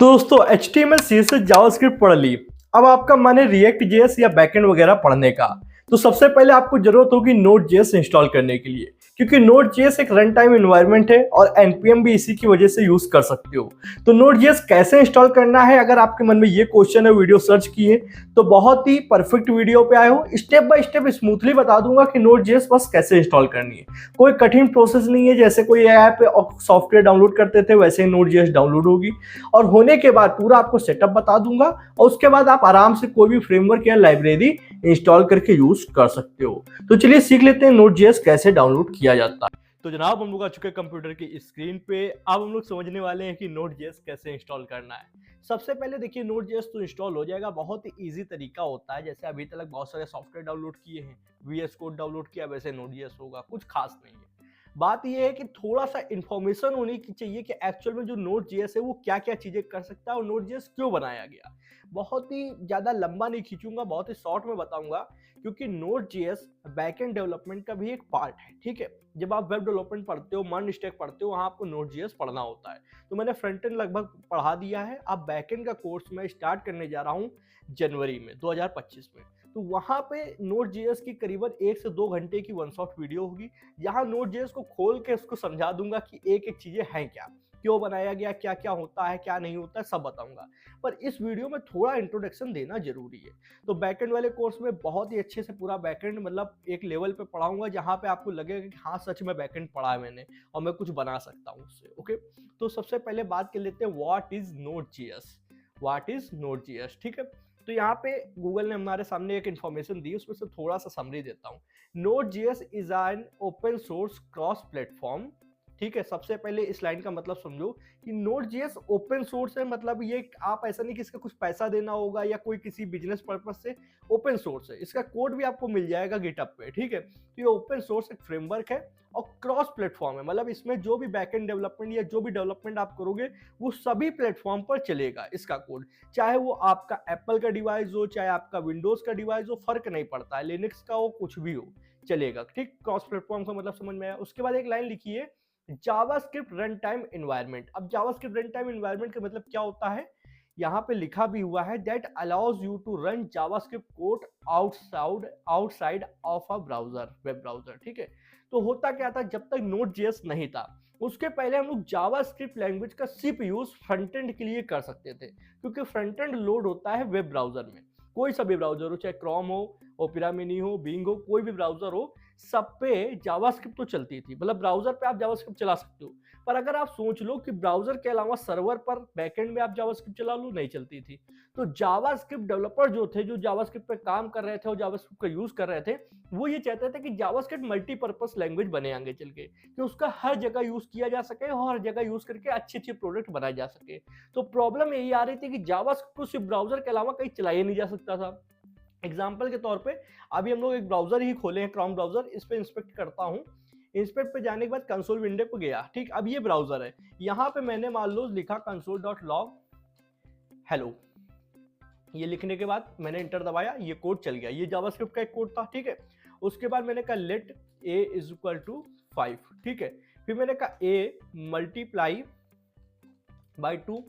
तो दोस्तों HTML CSS JavaScript पढ़ ली। अब आपका मन है रिएक्ट जेएस या बैकएंड वगैरह पढ़ने का। तो सबसे पहले आपको जरूरत होगी नोड जेएस इंस्टॉल करने के लिए, क्योंकि नोड जेएस एक रन टाइम इन्वायरमेंट है और एनपीएम भी इसी की वजह से यूज कर सकते हो। तो नोड जेएस कैसे इंस्टॉल करना है, अगर आपके मन में ये क्वेश्चन है, वीडियो सर्च किए तो बहुत ही परफेक्ट वीडियो पे आए हो। स्टेप बाय स्टेप स्मूथली बता दूंगा कि नोड जेएस बस कैसे इंस्टॉल करनी है। कोई कठिन प्रोसेस नहीं है, जैसे कोई ऐप सॉफ्टवेयर डाउनलोड करते थे वैसे ही नोड जेएस डाउनलोड होगी। और होने के बाद पूरा आपको सेटअप बता दूंगा और उसके बाद आप आराम से कोई भी फ्रेमवर्क या लाइब्रेरी इंस्टॉल करके यूज कर सकते हो। तो चलिए सीख लेते हैं नोड जेएस कैसे डाउनलोड किया जाता है। तो जनाब हम लोग आ चुके हैं कंप्यूटर की स्क्रीन पे। अब हम लोग समझने वाले हैं कि नोड जेएस कैसे इंस्टॉल करना है। सबसे पहले देखिए नोड जेएस तो इंस्टॉल हो जाएगा, बहुत ही इजी तरीका होता है। जैसे अभी तक बहुत सारे सॉफ्टवेयर डाउनलोड किए हैं, वीएस कोड डाउनलोड किया, वैसे नोड जेएस होगा, कुछ खास नहीं है। बात यह है कि थोड़ा सा इंफॉर्मेशन होनी चाहिए कि एक्चुअल में जो नोड जेएस है वो क्या क्या चीजें कर सकता है और नोड जेएस क्यों बनाया गया। बहुत ही ज्यादा लंबा नहीं खींचूंगा, बहुत ही शॉर्ट में बताऊंगा, क्योंकि नोड जेएस बैकएंड डेवलपमेंट का भी एक पार्ट है। ठीक है, जब आप वेब डेवलपमेंट पढ़ते हो, मर्न स्टैक पढ़ते हो, वहां आपको नोड जेएस पढ़ना होता है। तो मैंने फ्रंट एंड लगभग पढ़ा दिया है। अब बैकएंड का कोर्स मैं स्टार्ट करने जा रहा हूँ जनवरी में 2025 में। तो वहां पे नोड जेएस की करीबन 1 से 2 घंटे की वन शॉट वीडियो होगी, जहां नोड जेएस को खोल के उसको समझा दूंगा कि एक एक चीजें हैं क्या, क्यों बनाया गया, क्या क्या होता है, क्या नहीं होता है, सब बताऊंगा। पर इस वीडियो में थोड़ा इंट्रोडक्शन देना जरूरी है। तो बैकएंड वाले कोर्स में बहुत ही अच्छे से पूरा बैकएंड मतलब एक लेवल पे पढ़ाऊंगा, जहां पे आपको लगेगा कि हाँ सच में बैकएंड पढ़ा है मैंने और मैं कुछ बना सकता हूँ उससे। ओके, तो सबसे पहले बात कर लेते हैं what is node JS. What is node JS, ठीक है। तो यहाँ पे गूगल ने हमारे सामने एक इन्फॉर्मेशन दी, उसमें से थोड़ा सा समरी देता हूँ। Node JS is an open source cross platform. ठीक है, सबसे पहले इस लाइन का मतलब समझो कि नोड जेएस ओपन सोर्स है, मतलब ये आप ऐसा नहीं कि इसका कुछ पैसा देना होगा या कोई किसी बिजनेस पर्पस से। ओपन सोर्स है, इसका कोड भी आपको मिल जाएगा गिटहब पे। ठीक है, तो ये ओपन सोर्स एक फ्रेमवर्क है और क्रॉस प्लेटफॉर्म है, मतलब इसमें जो भी बैकएंड डेवलपमेंट या जो भी डेवलपमेंट आप करोगे वो सभी प्लेटफॉर्म पर चलेगा इसका कोड। चाहे वो आपका एप्पल का डिवाइस हो, चाहे आपका विंडोज का डिवाइस हो, फर्क नहीं पड़ता है, लिनक्स का हो, कुछ भी हो, चलेगा। ठीक, क्रॉस प्लेटफॉर्म का मतलब समझ में आया। उसके बाद एक लाइन लिखी है जावास्क्रिप्ट रन टाइम एनवायरनमेंट। अब जावास्क्रिप्ट रन टाइम एनवायरनमेंट का मतलब क्या होता है, यहाँ पे लिखा भी हुआ है that allows you to run JavaScript code outside of a browser, web browser. ठीक है, तो होता क्या था, जब तक नोड जेएस नहीं था उसके पहले हम लोग जावास्क्रिप्ट लैंग्वेज का सिर्फ यूज फ्रंट एंड के लिए कर सकते थे, क्योंकि फ्रंट एंड लोड होता है वेब ब्राउजर में। कोई सा भी ब्राउजर हो, चाहे क्रोम हो, ओपेरा मिनी हो, बिंग हो, कोई भी ब्राउजर हो, सब पे जावास्क्रिप्ट तो चलती थी। मतलब ब्राउजर पे आप जावास्क्रिप्ट चला सकते हो। पर अगर आप सोच लो कि ब्राउजर के अलावा सर्वर पर बैकएंड में आप जावास्क्रिप्ट चला लो, नहीं चलती थी। तो जावास्क्रिप्ट डेवलपर जो थे, जो जावास्क्रिप्ट पे काम कर रहे थे और जावास्क्रिप्ट का यूज कर रहे थे, वो ये चाहते थे कि जावास्क्रिप्ट मल्टीपर्पस लैंग्वेज बने आगे चल के, कि उसका हर जगह यूज किया जा सके और हर जगह यूज करके अच्छे अच्छे प्रोडक्ट बनाए जा सके। तो प्रॉब्लम यही आ रही थी कि जावास्क्रिप्ट को सिर्फ ब्राउजर के अलावा कहीं चलाया नहीं जा सकता था। एग्जाम्पल के तौर पे अभी हम लोग एक ब्राउजर ही खोले हैं, क्रोम ब्राउजर, इस पे इंस्पेक्ट करता हूँ। इंस्पेक्ट पे जाने के बाद कंसोल विंडो पे गया। ठीक, अब ये ब्राउजर है, यहाँ पे मैंने मान लो लिखा console.log हेलो। ये लिखने के बाद मैंने इंटर दबाया, ये कोड चल गया, ये जावास्क्रिप्ट का एक कोड था। ठीक है, उसके बाद मैंने कहा let a is equal to 5। ठीक है, फिर मैंने कहा a मल्टीप्लाई बाई 2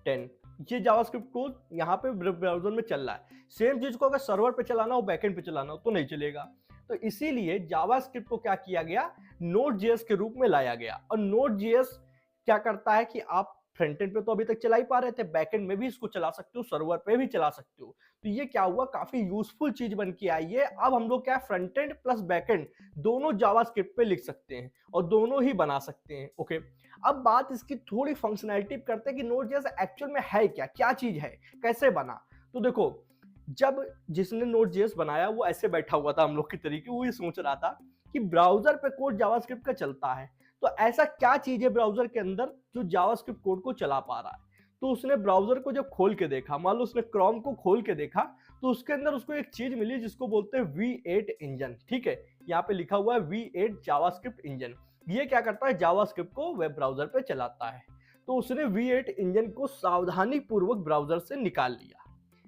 10। ये जावास्क्रिप्ट कोड यहाँ पे ब्राउजर में चल रहा है। सेम चीज को अगर सर्वर पे चलाना हो, बैकएंड पे चलाना हो तो नहीं चलेगा। तो इसीलिए जावास्क्रिप्ट को क्या किया गया, नोड जेएस के रूप में लाया गया। और नोड जेएस क्या करता है कि आप फ्रंट एंड पे तो अभी तक चला ही पा रहे थे, बैकएंड में भी इसको चला सकते हो, सर्वर पे भी चला सकते हो। तो ये क्या हुआ, काफी यूजफुल चीज बन के आई है। अब हम लोग क्या फ्रंट एंड प्लस बैकएंड दोनों जावास्क्रिप्ट पे लिख सकते हैं और दोनों ही बना सकते हैं। ओके, अब बात इसकी थोड़ी फंक्शनैलिटी करते हैं कि नोड जेएस एक्चुअल में है क्या, क्या चीज है, कैसे बना। तो देखो, जब जिसने नोड जेएस बनाया वो ऐसे बैठा हुआ था हम लोग की तरीके, वो ये सोच रहा था कि ब्राउजर पे कोड जावास्क्रिप्ट का चलता है, तो ऐसा क्या चीज है ब्राउजर के अंदर जो जावास्क्रिप्ट कोड को चला पा रहा है। तो उसने ब्राउजर को जब खोल के देखा, मान लो उसने क्रोम को खोल के देखा, तो उसके अंदर उसको एक चीज मिली जिसको बोलते हैं V8 इंजन। ठीक है, यहाँ पे लिखा हुआ है V8 जावास्क्रिप्ट इंजन। ये क्या करता है, जावास्क्रिप्ट को वेब ब्राउजर पे चलाता है। तो उसने V8 इंजन को सावधानी पूर्वक ब्राउजर से निकाल लिया।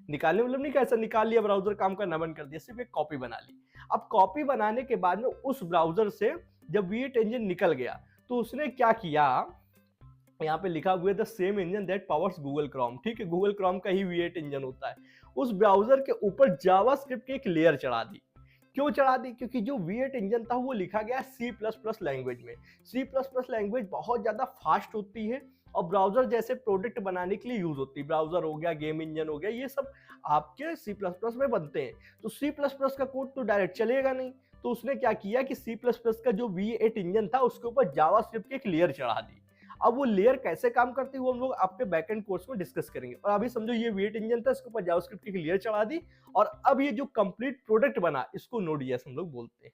निकालने मतलब नहीं कैसा निकाल लिया, ब्राउजर काम करना बंद कर दिया, सिर्फ एक कॉपी बना ली। अब कॉपी बनाने के बाद में उस ब्राउजर से जब V8 इंजन निकल गया, तो उसने क्या किया, यहाँ पे लिखा हुआ है the same engine that powers Google Chrome, ठीक है, गूगल क्रोम का ही V8 इंजन होता है। उस ब्राउजर के ऊपर जावास्क्रिप्ट की एक लेयर चढ़ा दी। क्यों चढ़ा दी? क्योंकि जो V8 इंजन था वो लिखा गया C++ लैंग्वेज में। C++ लैंग्वेज बहुत ज्यादा फास्ट होती है और ब्राउजर जैसे प्रोडक्ट बनाने के लिए यूज होती है। ब्राउजर हो गया, गेम इंजन हो गया, ये सब आपके C++ में बनते हैं। तो C++ का कोड तो डायरेक्ट चलेगा नहीं, तो उसने क्या किया कि C++ का जो V8 इंजन था उसके ऊपर जावास्क्रिप्ट की एक लेयर चढ़ा दी। अब वो लेयर कैसे काम करती है वो हम लोग आपके बैकएंड कोर्स में डिस्कस करेंगे। और अभी समझो ये V8 इंजन था, इसके ऊपर जावास्क्रिप्ट की लेयर चढ़ा दी और अब ये जो कंप्लीट प्रोडक्ट बना इसको Node.js हम लोग बोलते हैं।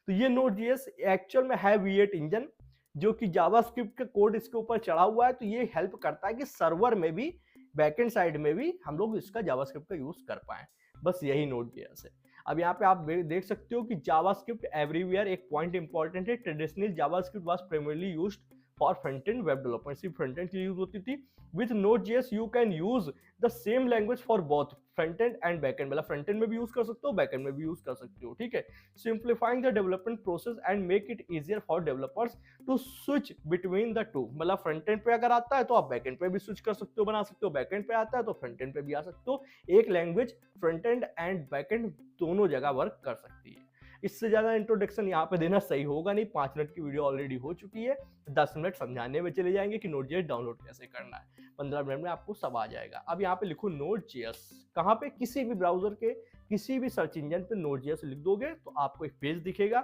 तो ये Node.js एक्चुअल में है V8 इंजन जो कि जावास्क्रिप्ट का कोड इसके ऊपर चढ़ा हुआ है। तो ये हेल्प करता है कि सर्वर में भी, बैकएंड साइड में भी हम लोग इसका जावास्क्रिप्ट का यूज कर पाए। बस यही Node.js है। अब यहाँ पे आप देख सकते हो कि जावास्क्रिप्ट एवरीवेयर, एक पॉइंट इंपॉर्टेंट है, traditional JavaScript was primarily used for front end web development, सिर्फ फ्रंट एंड के लिए यूज होती थी। With Node.js you can use the same language for both front end and back and, मतलब front and में भी use कर सकते हो, बैक एंड में भी यूज कर सकते हो, ठीक है। Simplifying the development process and make it easier for developers to switch between the two, मतलब फ्रंट एंड पे अगर आता है तो आप बैक एंड पे भी स्विच कर सकते हो, बना सकते हो, बैक एंड पे आता है तो फ्रंट एंड पे भी आ सकते हो। एक language front end and back and दोनों जगह वर्क कर सकती है। इससे ज्यादा इंट्रोडक्शन यहाँ पे देना सही होगा नहीं, 5 मिनट की वीडियो ऑलरेडी हो चुकी है। 10 मिनट समझाने में चले जाएंगे कि Node.js डाउनलोड कैसे करना है, 15 मिनट में आपको सब आ जाएगा। अब यहाँ पे लिखो Node.js, कहाँ पे? किसी भी ब्राउजर के किसी भी सर्च इंजन पे Node.js लिख दोगे तो आपको एक पेज दिखेगा।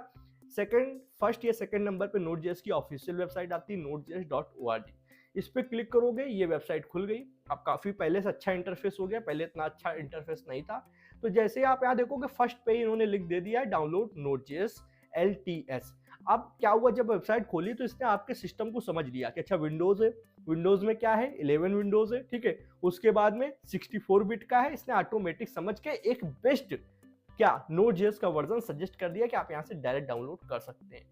फर्स्ट या सेकंड नंबर पे Node.js की ऑफिशियल वेबसाइट आती है nodejs.org। इस पे क्लिक करोगे ये वेबसाइट खुल गई। अब काफी पहले से अच्छा इंटरफेस हो गया, पहले इतना अच्छा इंटरफेस नहीं था। तो जैसे ही आप यहाँ देखोगे फर्स्ट पे इन्होंने लिख दे दिया है डाउनलोड Node.js LTS। अब क्या हुआ, जब वेबसाइट खोली तो इसने आपके सिस्टम को समझ लिया कि अच्छा विंडोज है, विंडोज में क्या है 11 विंडोज है, ठीक है। उसके बाद में 64 बिट का है, इसने ऑटोमेटिक समझ के एक बेस्ट क्या Node.js का वर्जन सजेस्ट कर दिया कि आप यहाँ से डायरेक्ट डाउनलोड कर सकते हैं।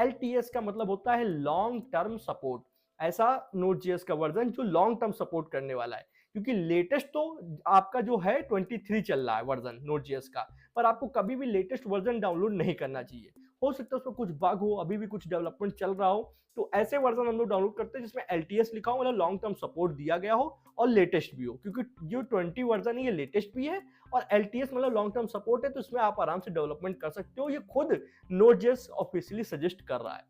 LTS का मतलब होता है लॉन्ग टर्म सपोर्ट, ऐसा Node.js का वर्जन जो लॉन्ग टर्म सपोर्ट करने वाला है। क्योंकि लेटेस्ट तो आपका जो है 23 चल रहा है वर्जन Node.js का, पर आपको कभी भी लेटेस्ट वर्जन डाउनलोड नहीं करना चाहिए। हो सकता है उसमें कुछ बग हो, अभी भी कुछ डेवलपमेंट चल रहा हो, तो ऐसे वर्जन हम लोग डाउनलोड करते हैं जिसमें LTS लिखा हो, मतलब लॉन्ग टर्म सपोर्ट दिया गया हो और लेटेस्ट भी हो। क्योंकि जो 20 वर्जन है ये लेटेस्ट भी है और LTS मतलब लॉन्ग टर्म सपोर्ट है, तो इसमें आप आराम से डेवलपमेंट कर सकते हो। ये खुद Node.js ऑफिशियली सजेस्ट कर रहा है।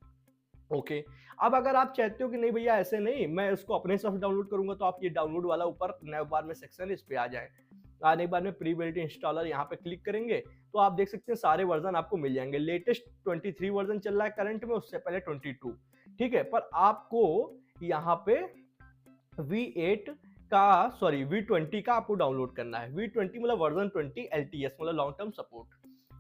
ओके अब अगर आप चाहते हो कि नहीं भैया ऐसे नहीं, मैं इसको अपने हिसाब से डाउनलोड करूंगा, तो आप ये डाउनलोड वाला ऊपर नए बार में सेक्शन इस पे आ जाए। आने के बाद में प्री बिल्ट इंस्टॉलर यहाँ पे क्लिक करेंगे तो आप देख सकते हैं सारे वर्जन आपको मिल जाएंगे। लेटेस्ट 23 वर्जन चल रहा है करंट में, उससे पहले 22, ठीक है। पर आपको यहाँ पे V20 का आपको डाउनलोड करना है। V20 मतलब वर्जन 20 LTS मतलब लॉन्ग टर्म सपोर्ट,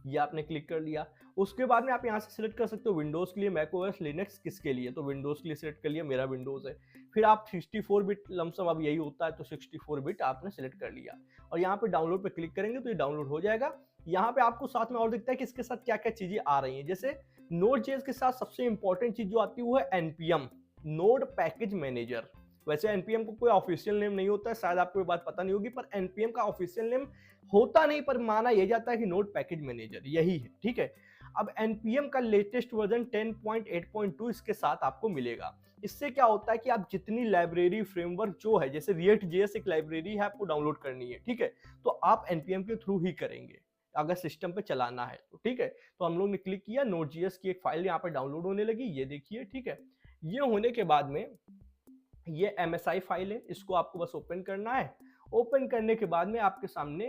ये आपने क्लिक कर लिया। उसके बाद में आप यहाँ से सिलेक्ट कर सकते हो विंडोज के लिए, मैक ओएस, लिनक्स किसके लिए, तो विंडोज के लिए सिलेक्ट कर लिया, मेरा विंडोज है। फिर आप 64 बिट लमसम अब यही होता है, तो 64 बिट आपने सिलेक्ट कर लिया और यहाँ पे डाउनलोड पे क्लिक करेंगे तो ये डाउनलोड हो जाएगा। यहाँ पे आपको साथ में और दिखता है कि इसके साथ क्या क्या चीजें आ रही हैं। जैसे Node.js के साथ सबसे इंपॉर्टेंट चीज जो आती है वो है NPM, नोड पैकेज मैनेजर। वैसे npm को कोई ऑफिशियल नेम नहीं होता है, शायद आपको ये बात पता नहीं होगी, पर npm का ऑफिशियल नेम होता नहीं, पर माना यह जाता है कि नोड पैकेज मैनेजर यही है, ठीक है। अब npm का लेटेस्ट वर्जन 10.8.2 इसके साथ आपको मिलेगा। इससे क्या होता है कि आप जितनी लाइब्रेरी फ्रेमवर्क जो है, जैसे React.js एक लाइब्रेरी है आपको डाउनलोड करनी है, ठीक है, तो आप npm के थ्रू ही करेंगे अगर सिस्टम पे चलाना है तो, ठीक है। तो हम लोग ने क्लिक किया, Node.js की एक फाइल यहाँ पे डाउनलोड होने लगी, ये देखिए, ठीक है। ये होने के बाद में ये MSI फाइल है, इसको आपको बस ओपन करना है। ओपन करने के बाद में आपके सामने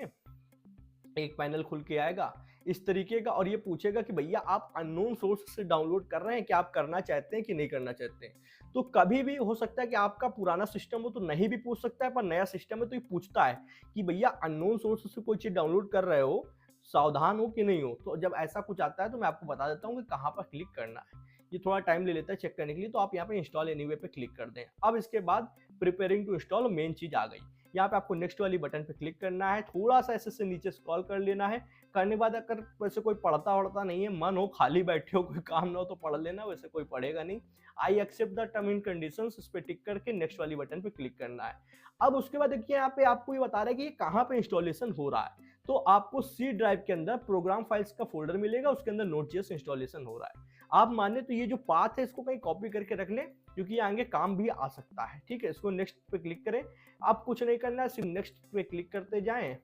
एक पैनल खुल के आएगा इस तरीके का और ये पूछेगा कि भैया आप अननोन सोर्स से डाउनलोड कर रहे हैं, क्या आप करना चाहते हैं कि नहीं करना चाहते हैं। तो कभी भी हो सकता है कि आपका पुराना सिस्टम हो तो नहीं भी पूछ सकता है, पर नया सिस्टम है तो ये पूछता है कि भैया अननोन सोर्स से कोई चीज डाउनलोड कर रहे हो, सावधान हो कि नहीं हो। तो जब ऐसा कुछ आता है तो मैं आपको बता देता हूँ कि कहाँ पर क्लिक करना है। ये थोड़ा टाइम ले लेता है चेक करने के लिए, तो आप यहाँ पे इंस्टॉल एनीवे पे क्लिक कर दें। अब इसके बाद प्रिपेयरिंग टू इंस्टॉल मेन चीज आ गई। यहाँ पे आपको नेक्स्ट वाली बटन पे क्लिक करना है, थोड़ा सा ऐसे से नीचे स्क्रॉल कर लेना है। करने के बाद अगर वैसे कोई पढ़ता वढ़ता नहीं है, मन हो खाली बैठे हो, कोई काम ना हो तो पढ़ लेना, वैसे कोई पढ़ेगा नहीं। I accept the term and conditions, इस पे टिक करके नेक्स्ट वाली बटन पे क्लिक करना है। अब उसके बाद देखिए यहाँ पे आपको ये बता रहा है कि ये कहाँ पे इंस्टॉलेशन हो रहा है। तो आपको C ड्राइव के अंदर प्रोग्राम फाइल्स का फोल्डर मिलेगा, उसके अंदर Node.js इंस्टॉलेशन हो रहा है। आप माने तो ये जो पाथ है इसको कहीं कॉपी करके रख लें, क्योंकि ये आगे काम भी आ सकता है। ठीक है, इसको नेक्स्ट पे क्लिक करें। आप कुछ नहीं करना है, सिर्फ नेक्स्ट पे क्लिक करते जाएं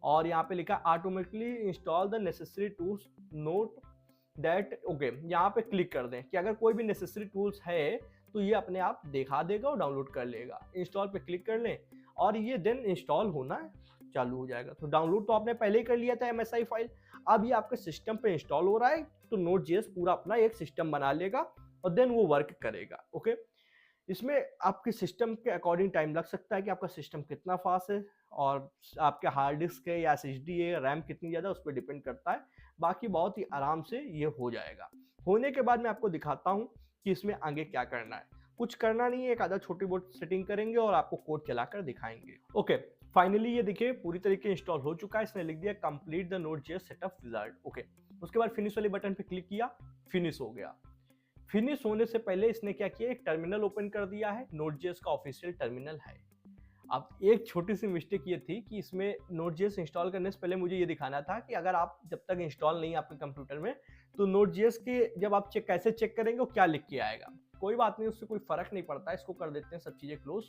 और यहाँ पे लिखा automatically install the necessary tools note that. Okay, यहाँ पे क्लिक कर दें कि अगर कोई भी नेसेसरी टूल्स है तो ये अपने आप दिखा देगा और डाउनलोड कर लेगा। इंस्टॉल पे क्लिक कर लें और ये देन इंस्टॉल होना चालू हो जाएगा। तो डाउनलोड तो आपने पहले ही कर लिया था MSI फाइल, अब ये आपके सिस्टम पे इंस्टॉल हो रहा है, तो Node.js पूरा अपना एक सिस्टम बना लेगा और देन वो वर्क करेगा। ओके, इसमें आपके सिस्टम के अकॉर्डिंग टाइम लग सकता है कि आपका सिस्टम कितना फास्ट है और आपके हार्ड डिस्क है या SSD है, रैम कितनी ज़्यादा, उस पर डिपेंड करता है। बाकी बहुत ही आराम से ये हो जाएगा। होने के बाद मैं आपको दिखाता हूँ कि इसमें आगे क्या करना है। कुछ करना नहीं है, एक आधा छोटी बहुत सेटिंग करेंगे और आपको कोड चलाकर दिखाएंगे। ओके, फाइनली ये देखिए पूरी तरीके इंस्टॉल हो चुका है। इसने लिख दिया complete the Node.js setup wizard. Okay, उसके बाद फिनिश वाले बटन पे क्लिक किया, फिनिश हो गया। फिनिश होने से पहले इसने क्या किया, एक टर्मिनल ओपन कर दिया है। Node.js का ऑफिशियल टर्मिनल है। अब एक छोटी सी मिस्टेक ये थी कि इसमें Node.js इंस्टॉल करने से पहले मुझे ये दिखाना था कि अगर आप जब तक इंस्टॉल नहीं है आपके कंप्यूटर में, तो Node.js के जब आप कैसे चेक करेंगे वो क्या लिख के आएगा। कोई बात नहीं, उससे कोई फर्क नहीं पड़ता, इसको कर देते हैं सब चीजें क्लोज।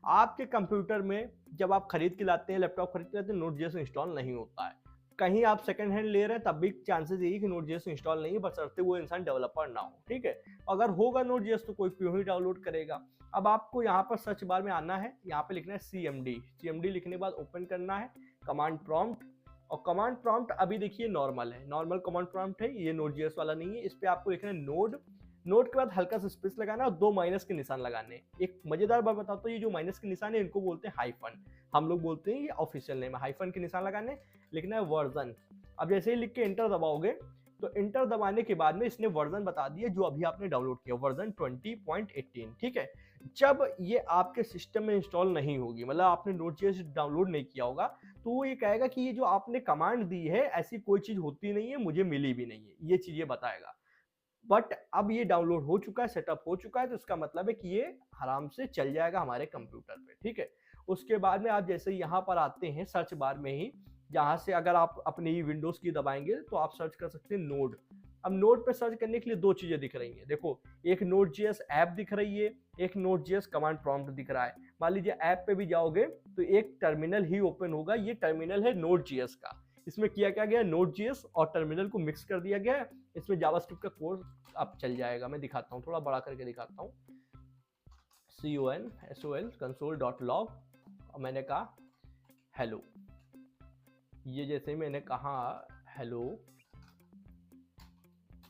आपके कंप्यूटर में जब आप खरीद के लाते हैं, लैपटॉप खरीद के लाते हैं, Node.js इंस्टॉल नहीं होता है। कहीं आप सेकंड हैंड ले रहे हैं तब भी चांसेस यही कि Node.js इंस्टॉल नहीं है, बशर्ते वो इंसान डेवलपर ना हो। ठीक है, अगर होगा Node.js तो कोई क्यों ही डाउनलोड करेगा। अब आपको यहाँ पर सर्च बार में आना है, यहाँ पे लिखना है CMD लिखने के बाद ओपन करना है कमांड प्रॉम्प्ट। और कमांड प्रॉम्प्ट अभी देखिए नॉर्मल है, नॉर्मल कमांड प्रॉम्प्ट है, ये Node.js वाला नहीं है। इस पे आपको लिखना है नोड के बाद हल्का सा स्पेस लगाना और 2 माइनस के निशान लगाने। एक मजेदार बात बताता हूँ, ये जो माइनस के निशान है इनको बोलते हैं हाइफन, हम लोग बोलते हैं ये ऑफिशियल नेम है। हाइफन के निशान लगाने, लिखना है वर्जन। अब जैसे ही लिख के एंटर दबाओगे तो एंटर दबाने के बाद में इसने वर्जन बता दिया जो अभी आपने डाउनलोड किया, वर्जन 20.18। ठीक है, जब ये आपके सिस्टम में इंस्टॉल नहीं होगी, मतलब आपने Node.js डाउनलोड नहीं किया होगा, तो वो ये कहेगा कि ये जो आपने कमांड दी है ऐसी कोई चीज होती नहीं है, मुझे मिली भी नहीं है, ये चीज ये बताएगा। बट अब ये डाउनलोड हो चुका है, सेटअप हो चुका है, तो इसका मतलब है कि ये आराम से चल जाएगा हमारे कंप्यूटर पे। ठीक है, उसके बाद में आप जैसे यहाँ पर आते हैं सर्च बार में ही, जहां से अगर आप अपनी विंडोज की दबाएंगे तो आप सर्च कर सकते हैं नोड। अब नोड पे सर्च करने के लिए 2 चीजें दिख रही हैं, देखो एक Node.js ऐप दिख रही है, एक Node.js कमांड प्रॉम्प्ट दिख रहा है। मान लीजिए ऐप पे भी जाओगे तो एक टर्मिनल ही ओपन होगा, ये टर्मिनल है Node.js का। इसमें किया क्या गया, Node.js और टर्मिनल को मिक्स कर दिया गया है। इसमें जावास्क्रिप्ट का कोड अब चल जाएगा, मैं दिखाता हूँ, थोड़ा बड़ा करके दिखाता हूँ। consol console.log और मैंने कहा हेलो। ये जैसे ही मैंने कहा हेलो,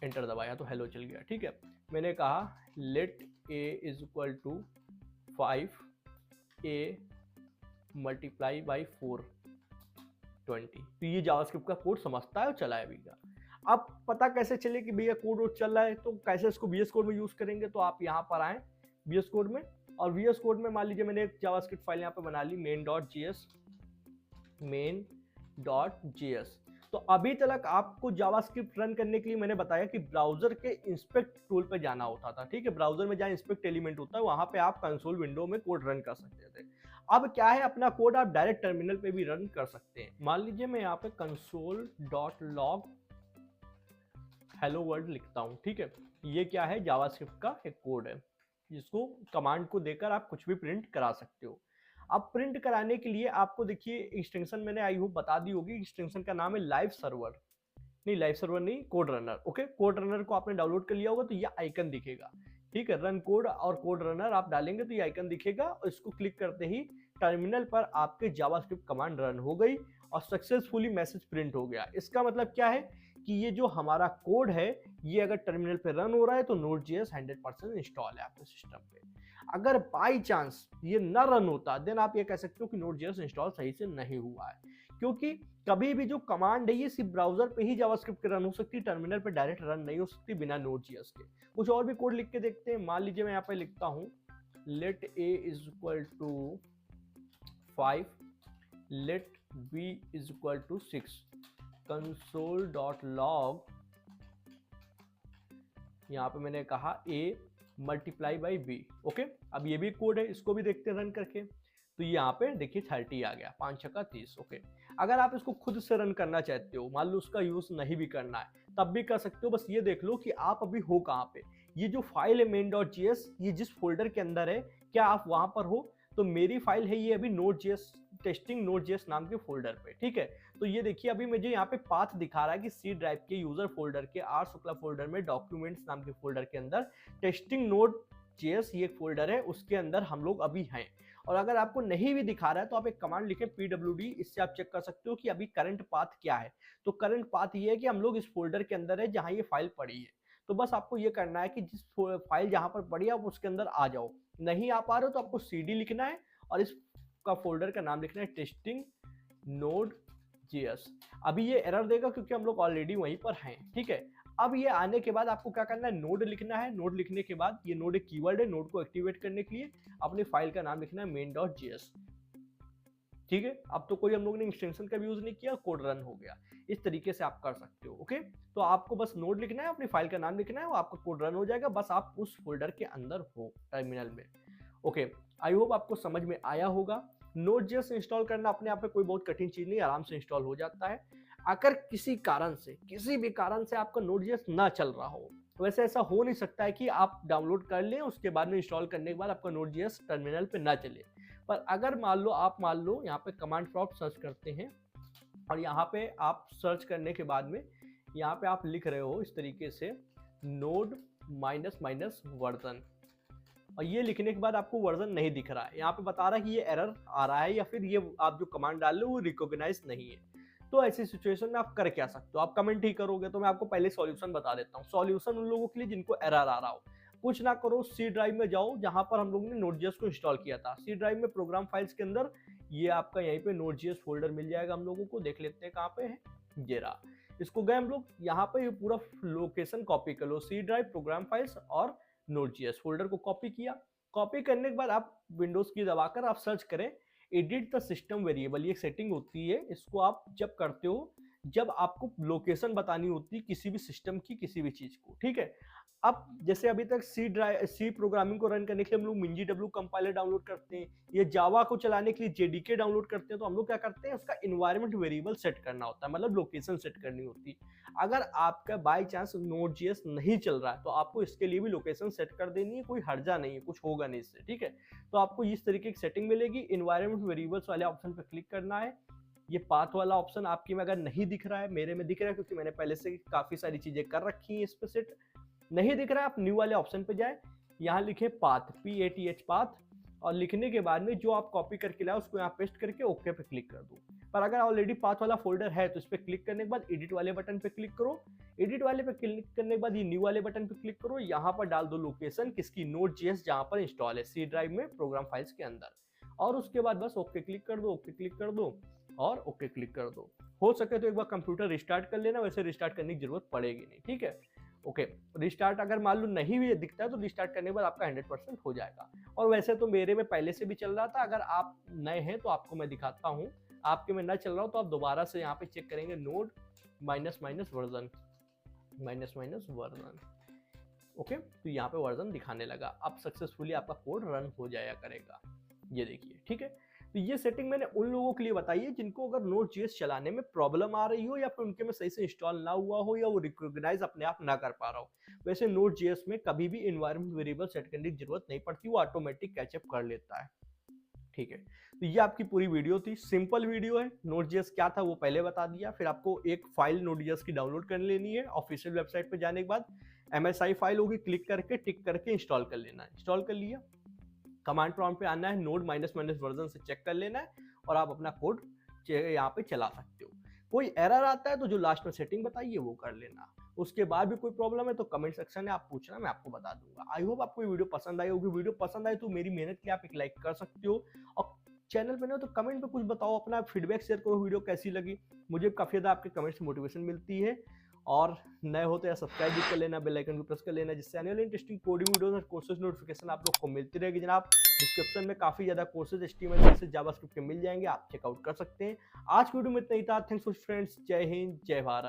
एंटर दबाया तो हेलो चल गया। ठीक है, मैंने कहा let a is equal to 5a multiply by 420। तो ये जावास्क्रिप्ट का कोड समझता है और चलाएगा। अब पता कैसे चले कि भैया कोड चल रहा है, तो कैसे इसको VS कोड में यूज करेंगे, तो आप यहाँ पर आए VS कोड में, और VS कोड में मान लीजिए मैंने एक जावास्क्रिप्ट फाइल यहाँ पे बना ली main.js। तो अभी तक आपको जावास्क्रिप्ट रन करने के लिए मैंने बताया कि ब्राउजर के इंस्पेक्ट टूल पे जाना होता था। ठीक है, ब्राउजर में जहाँ इंस्पेक्ट एलिमेंट होता है वहां पे आप कंसोल विंडो में कोड रन कर सकते थे। अब क्या है, अपना कोड आप डायरेक्ट टर्मिनल पे भी रन कर सकते हैं। मान लीजिए मैं यहाँ पे console.log हेलो वर्ल्ड लिखता हूँ। ठीक है, ये क्या है, जावास्क्रिप्ट का एक कोड है जिसको कमांड को देकर आप कुछ भी प्रिंट करा सकते हो। अब प्रिंट कराने के लिए आपको देखिए एक्सटेंशन मैंने आई होप बता दी होगी, एक्सटेंशन का नाम है लाइव सर्वर नहीं, code runner. Okay, code runner को आपने डाउनलोड कर लिया होगा तो ये आइकन दिखेगा। ठीक है, रन कोड और कोड रनर आप डालेंगे तो ये आइकन दिखेगा और इसको क्लिक करते ही टर्मिनल पर आपके जावास्क्रिप्ट कमांड रन हो गई और सक्सेसफुली मैसेज प्रिंट हो गया। इसका मतलब क्या है कि ये जो हमारा कोड है ये अगर टर्मिनल पे रन हो रहा है तो Node.js 100% इंस्टॉल है आपके सिस्टम पे। अगर बाई चांस ये ना रन होता देन आप ये कह सकते हो कि Node.js इंस्टॉल सही से नहीं हुआ है, क्योंकि कभी भी जो कमांड है ये सिर्फ ब्राउजर पे ही जावास्क्रिप्ट रन हो सकती है, टर्मिनल पे डायरेक्ट रन नहीं हो सकती बिना Node.js के। कुछ और भी कोड लिख के देखते हैं। मान लीजिए मैं यहाँ पे लिखता हूँ let a is equal to 5, let b is equal to 6, console.log यहाँ पे मैंने कहा a multiply by b। Okay, अब ये भी कोड है, इसको भी देखते हैं रन करके। तो यहाँ पे देखिए 30 आ गया, 5 छक्का 30। ओके, अगर आप इसको खुद से रन करना चाहते हो, मान लो उसका यूज नहीं भी करना है, तब भी कर सकते हो। बस ये देख लो कि आप अभी हो कहाँ पे। ये जो फाइल है main.js, ये जिस फोल्डर के अंदर है, क्या आप वहां पर हो? तो मेरी फाइल है ये अभी Node.js टेस्टिंग Node.js नाम के फोल्डर पे, ठीक है। तो ये देखिए अभी मुझे यहाँ पे पाथ दिखा रहा है कि सी ड्राइव के यूजर फोल्डर के आर शुक्ला फोल्डर में डॉक्यूमेंट्स नाम के फोल्डर के अंदर टेस्टिंग Node.js ये एक फोल्डर है, उसके अंदर हम लोग अभी हैं। और अगर आपको नहीं भी दिखा रहा है तो आप एक कमांड लिखें pwd, इससे आप चेक कर सकते हो कि अभी करंट पाथ क्या है। तो करंट पाथ ये है कि हम लोग इस फोल्डर के अंदर है जहां ये फाइल पड़ी है। तो बस आपको ये करना है कि जिस फाइल जहां पर पड़ी है आप उसके अंदर आ जाओ। नहीं आ पा रहे हो तो आपको cd लिखना है और इसका फोल्डर का नाम लिखना है टेस्टिंग Node.js। अभी ये एरर देगा क्योंकि हम लोग ऑलरेडी वहीं पर हैं, ठीक है। अब ये आने के बाद आपको क्या करना है, नोड लिखना है। नोड लिखने के बाद ये नोड एक कीवर्ड है, नोड को एक्टिवेट करने के लिए अपनी फाइल का नाम लिखना है main.js, ठीक है। अब तो कोई हम लोग ने एक्सटेंशन का भी यूज नहीं किया, कोड रन हो गया। इस तरीके से आप कर सकते हो, ओके। तो आपको बस नोड लिखना है, अपनी फाइल का नाम लिखना है, वो आपका कोड रन हो जाएगा। बस आप उस फोल्डर के अंदर हो टर्मिनल में, ओके। आई होप आपको समझ में आया होगा। Node.js इंस्टॉल करना अपने आप में कोई बहुत कठिन चीज नहीं, आराम से इंस्टॉल हो जाता है। अगर किसी भी कारण से आपका Node.js ना चल रहा हो, वैसे ऐसा हो नहीं सकता है कि आप डाउनलोड कर लें उसके बाद में इंस्टॉल करने के बाद आपका Node.js टर्मिनल पे ना चले। पर अगर मान लो यहाँ पे कमांड प्रॉम्प्ट सर्च करते हैं और यहाँ पे आप सर्च करने के बाद में यहाँ पे आप लिख रहे हो इस तरीके से node -- वर्जन, और ये लिखने के बाद आपको वर्जन नहीं दिख रहा है, यहाँ पे बता रहा है कि ये एरर आ रहा है या फिर ये आप जो कमांड डाल रहे हो वो रिकॉग्नाइज नहीं है। तो ऐसी सिचुएशन में आप कर क्या सकते हो, आप कमेंट ही करोगे। तो मैं आपको पहले सॉल्यूशन बता देता हूँ। सॉल्यूशन उन लोगों के लिए जिनको एरर आ रहा हो, कुछ ना करो, सी ड्राइव में जाओ जहां पर हम लोग ने Node.js को इंस्टॉल किया था। सी ड्राइव में प्रोग्राम फाइल्स के अंदर ये आपका यहीं पे Node.js फोल्डर मिल जाएगा हम लोगों को। देख लेते हैं कहाँ पे है, ये रहा। इसको गए हम लोग, यहाँ पे ये पूरा लोकेशन कॉपी कर लो, सी ड्राइव, प्रोग्राम फाइल्स और Node.js फोल्डर को कॉपी किया। कॉपी करने के बाद आप विंडोज की दबाकर आप सर्च करें एडिट द सिस्टम वेरिएबल, ये एक सेटिंग होती है। इसको आप जब करते हो जब आपको लोकेशन बतानी होती है किसी भी सिस्टम की, किसी भी चीज को, ठीक है। अब जैसे अभी तक सी प्रोग्रामिंग को रन करने के लिए हम लोग MinGW कंपाइलर डाउनलोड करते हैं, ये जावा को चलाने के लिए JDK डाउनलोड करते हैं। तो हम लोग क्या करते हैं, उसका इन्वायरमेंट वेरिएबल सेट करना होता है, मतलब लोकेशन सेट करनी होती है। अगर आपका बाय चांस Node.js नहीं चल रहा है तो आपको इसके लिए भी लोकेशन सेट कर देनी है, कोई हर्जा नहीं है, कुछ होगा नहीं इससे, ठीक है। तो आपको इस तरीके की सेटिंग मिलेगी। इन्वायरमेंट वेरिएबल्स वाले ऑप्शन पर क्लिक करना है। ये पाथ वाला ऑप्शन आपकी में अगर नहीं दिख रहा है, मेरे में दिख रहा है क्योंकि मैंने पहले से काफी सारी चीजें कर रखी हैं इस पे सेट। नहीं दिख रहा है, आप न्यू वाले ऑप्शन पे जाए, यहाँ लिखे पाथ, PATH पाथ, और लिखने के बाद में जो आप कॉपी करके लाए उसको यहाँ पेस्ट करके ओके पे क्लिक कर दो। पर अगर ऑलरेडी पाथ वाला फोल्डर है तो इस पे क्लिक करने के बाद एडिट वाले बटन पे क्लिक करो। एडिट वाले पे क्लिक करने के बाद ये न्यू वाले बटन पे क्लिक करो। यहाँ पर डाल दो लोकेशन किसकी, Node.js जहाँ पर इंस्टॉल है सी ड्राइव में प्रोग्राम फाइल्स के अंदर, और उसके बाद बस ओके क्लिक कर दो, ओके क्लिक कर दो और ओके क्लिक कर दो। हो सके तो एक बार कंप्यूटर रिस्टार्ट कर लेना, वैसे रिस्टार्ट करने की जरूरत पड़ेगी नहीं, ठीक है। ओके, रिस्टार्ट अगर मान लो नहीं भी दिखता है तो रिस्टार्ट करने के बाद आपका 100% हो जाएगा। और वैसे तो मेरे में पहले से भी चल रहा था, अगर आप नए हैं तो आपको मैं दिखाता हूँ। आपके में ना चल रहा हो तो आप दोबारा से यहाँ पे चेक करेंगे node -- वर्जन, ओके। तो यहाँ पे वर्जन दिखाने लगा, अब सक्सेसफुली आपका कोड रन हो जाया करेगा, ये देखिए, ठीक है। तो ये सेटिंग मैंने उन लोगों के लिए बताई है जिनको अगर Node.js चलाने में प्रॉब्लम आ रही हो या फिर उनके में सही से इंस्टॉल ना हुआ हो या वो रिकॉग्नाइज अपने आप ना कर पा रहा हो। वैसे Node.js में कभी भी इन्वायरमेंट वेरिएबल सेट करने की जरूरत नहीं पड़ती, वो ऑटोमेटिक कैचअप कर लेता है, ठीक है। तो ये आपकी पूरी वीडियो थी, सिंपल वीडियो है। Node.js क्या था वो पहले बता दिया, फिर आपको एक फाइल Node.js की डाउनलोड कर लेनी है। ऑफिशियल वेबसाइट पे जाने के बाद MSI फाइल होगी, क्लिक करके टिक करके इंस्टॉल कर लेना है। इंस्टॉल कर लिया, कमांड प्रॉम्प्ट पे आना है, node -- वर्जन से चेक कर लेना है और आप अपना कोड यहाँ पे चला सकते हो। कोई एरर आता है तो जो लास्ट में सेटिंग बताई है वो कर लेना। उसके बाद भी कोई प्रॉब्लम है तो कमेंट सेक्शन में आप पूछना, मैं आपको बता दूंगा। आई होप आपको ये वीडियो पसंद आई होगी। वीडियो पसंद आई तो मेरी मेहनत के लिए आप एक लाइक कर सकते हो, और चैनल पे ना तो कमेंट पे कुछ बताओ, अपना फीडबैक शेयर करो, वीडियो कैसी लगी। मुझे काफी ज्यादा आपके कमेंट से मोटिवेशन मिलती है। और नए होते हैं सब्सक्राइब भी कर लेना, बेल आइकन को प्रेस कर लेना, जिससे आने वाले इंटरेस्टिंग कोडिंग वीडियोस और कोर्सेज नोटिफिकेशन आप लोग को मिलती रहेगी जनाब। डिस्क्रिप्शन में काफी ज्यादा कोर्सेज HTML से जावास्क्रिप्ट के मिल जाएंगे, आप चेकआउट कर सकते हैं। आज की वीडियो में इतना ही था। थैंक्स फॉर फ्रेंड्स, जय हिंद, जय भारत।